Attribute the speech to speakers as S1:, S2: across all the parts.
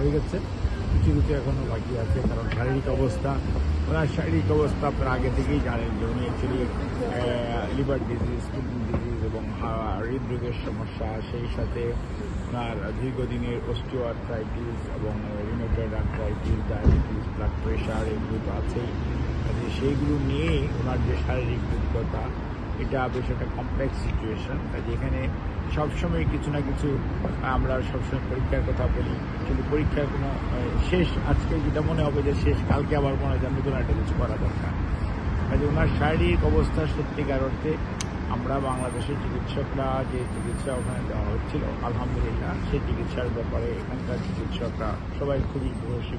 S1: হয়ে গেছে, কিছু কিছু এখনও বাকি আছে। কারণ ওনার শারীরিক অবস্থা আপনারা আগে থেকেই জানেন যে উনি actually liver disease, kidney disease এবং হৃদরোগের সমস্যা, সেই সাথে ওনার দীর্ঘদিনের অস্টিওআর্থ্রাইটিস এবং rheumatoid arthritis, diabetes, blood pressure এগুলো তো আছেই। সেইগুলো নিয়ে ওনার যে শারীরিক দুর্বলতা, এটা বেশ একটা কমপ্লেক্স সিচুয়েশন। কাজে এখানে সবসময় কিছু না কিছু আমরা সবসময় পরীক্ষার কথা বলি, কিন্তু পরীক্ষার কোনো শেষ আজকে যেটা মনে হবে যে শেষ, কালকে আবার মনে হয় নতুন একটা কিছু করা দরকার। কাজে ওনার শারীরিক অবস্থা সত্যিকার অর্থে আমরা বাংলাদেশের চিকিৎসকরা যে চিকিৎসা ওখানে দেওয়া হচ্ছিল, আলহামদুলিল্লাহ সেই চিকিৎসার ব্যাপারে এখানকার চিকিৎসকরা সবাই খুবই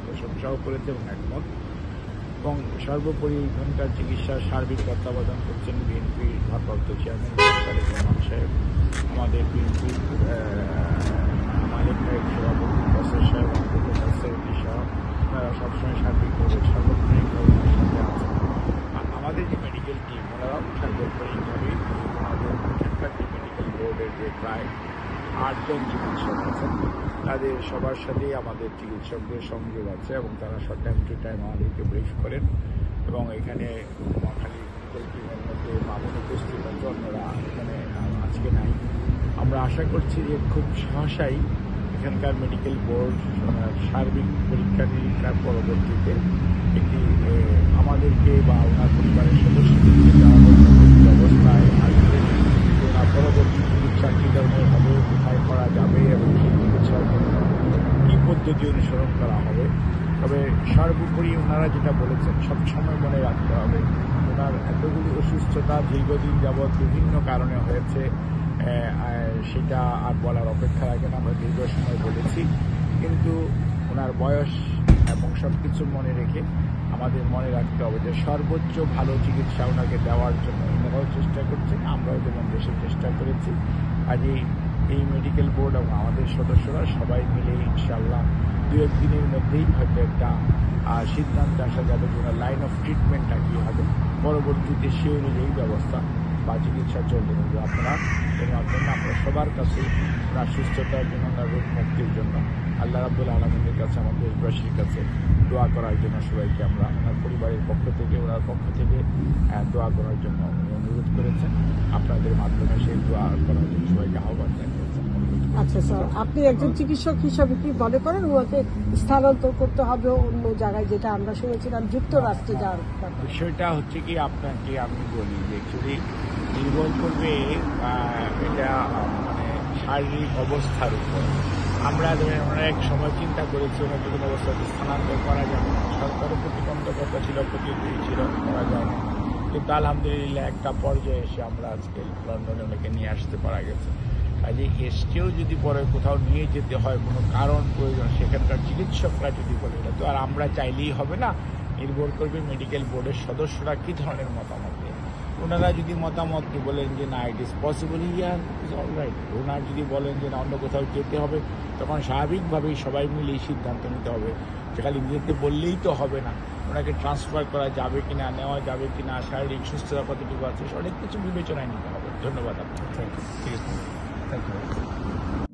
S1: প্রশংসাও করেছে এবং একমত। এবং সর্বোপরি এখানকার চিকিৎসার সার্বিক তত্ত্বাবধান করছেন বিএনপির ভারপ্রাপ্ত চেয়ারম্যান রহমান সাহেব, আমাদের বিএনপির মালিক ভাই সভাপতি বসের সাহেব, আমাদের নাসিরুদ্দিন সহ তারা সবসময় সার্বিকভাবে সার্বক্ষণিকভাবে সাথে আছেন। আমাদের যে মেডিকেল টিম ওনারাও সার্বক্ষণিকভাবে আমাদের এখানকার যে মেডিকেল বোর্ডের যে প্রায় 8 জন চিকিৎসক আছেন, তাদের সবার সাথেই আমাদের চিকিৎসকদের সংযোগ আছে এবং তারা টাইম টু টাইম আমাদেরকে ব্রিফ করেন। এবং এখানে নোয়াখালী মেডিকেল টিমের মধ্যে মামুন উপস্থিত আছে, অন্যরা এখানে আজকে নাই। আমরা আশা করছি যে খুব সহসাই এখানকার মেডিকেল বোর্ড সার্বিক পরীক্ষা নিরীক্ষার পরবর্তীতে একটি আমাদেরকে বা ওনার পরিবারের সদস্যদেরকে অবস্থায় আসবে, ওনার পরবর্তী চিকিৎসা কী ধরনের হবে, কোথায় করা যাবে এবং সেই চিকিৎসার জন্য কী পদ্ধতি অনুসরণ করা হবে। তবে সর্বোপরি ওনারা যেটা বলেছেন সবসময় মনে রাখতে হবে, ওনার এতগুলি অসুস্থতা দীর্ঘদিন যাবৎ বিভিন্ন কারণে হয়েছে, সেটা আর বলার অপেক্ষা রাখে না। আমরা দীর্ঘ সময় বলেছি, কিন্তু ওনার বয়স এবং সব কিছু মনে রেখে আমাদের মনে রাখতে হবে যে সর্বোচ্চ ভালো চিকিৎসা ওনাকে দেওয়ার জন্য ওনারাও চেষ্টা করছেন, আমরাও যেমন দেশে চেষ্টা করেছি। কাজেই এই মেডিকেল বোর্ড এবং আমাদের সদস্যরা সবাই মিলে ইনশাআল্লাহ 2-1 দিনের মধ্যেই হয়তো একটা সিদ্ধান্তে আসা যাবে যে ওনার লাইন অফ ট্রিটমেন্টটা কী হবে, পরবর্তীতে সে অনুযায়ী ব্যবস্থা বা চিকিৎসা চলতে থাকবে। আপনারা এর মাধ্যমে আমরা সবার কাছে ওনার সুস্থতার জন্য, ওনার রোগ মুক্তির জন্য আল্লাহ রাব্বুল আলামিনের কাছে, আমাদের দেশবাসীর কাছে দোয়া করার জন্য সবাইকে আমরা ওনার পরিবারের পক্ষ থেকে, ওনার পক্ষ থেকে দোয়া করার জন্য অনুরোধ করেছেন। আপনাদের মাধ্যমে সেই দোয়া করার জন্য সবাইকে আহ্বান জানিয়েছেন।
S2: আচ্ছা স্যার, আপনি একজন চিকিৎসক হিসাবে কি মনে করেন ওনাকে স্থানান্তর করতে হবে অন্য জায়গায়, যেটা আমরা শুনেছিলাম যুক্তরাষ্ট্রে যাওয়ার
S1: বিষয়টা হচ্ছে কি, আপনাকে আমি বলি যে অ্যাকচুয়ালি নির্ভর করবে এটা মানে শারীরিক অবস্থার উপর। আমরা এক সময় চিন্তা করেছি ওনার কোনো অবস্থাতে স্থানান্তর করা যাবে না, সরকারও প্রতিবন্ধকতা ছিল, প্রতিনিধি ছিল, করা যায় না। কিন্তু আলহামদুলিল্লাহ একটা পর্যায়ে এসে আমরা আজকে লন্ডনে ওনাকে নিয়ে আসতে পারা গেছে। কাজে এসকেও যদি পরে কোথাও নিয়ে যেতে হয়, কোনো কারণ প্রয়োজন, সেখানকার চিকিৎসকরা যদি বলে, এটা তো আর আমরা চাইলেই হবে না, নির্ভর করবে মেডিকেল বোর্ডের সদস্যরা কী ধরনের মতামত দেয়। ওনারা যদি মতামত বলেন যে না it is possible, year is all right. ওনারা যদি বলেন যে না অন্য কোথাও যেতে হবে, তখন স্বাভাবিকভাবেই সবাই মিলে এই সিদ্ধান্ত নিতে হবে। যে খালি যেতে বললেই তো হবে না, ওনাকে ট্রান্সফার করা যাবে কিনা, নেওয়া যাবে কিনা, শারীরিক সুস্থতা কতটুকু আছে, অনেক কিছু বিবেচনায় নিতে হবে। ধন্যবাদ আপনাকে।
S3: Thank you.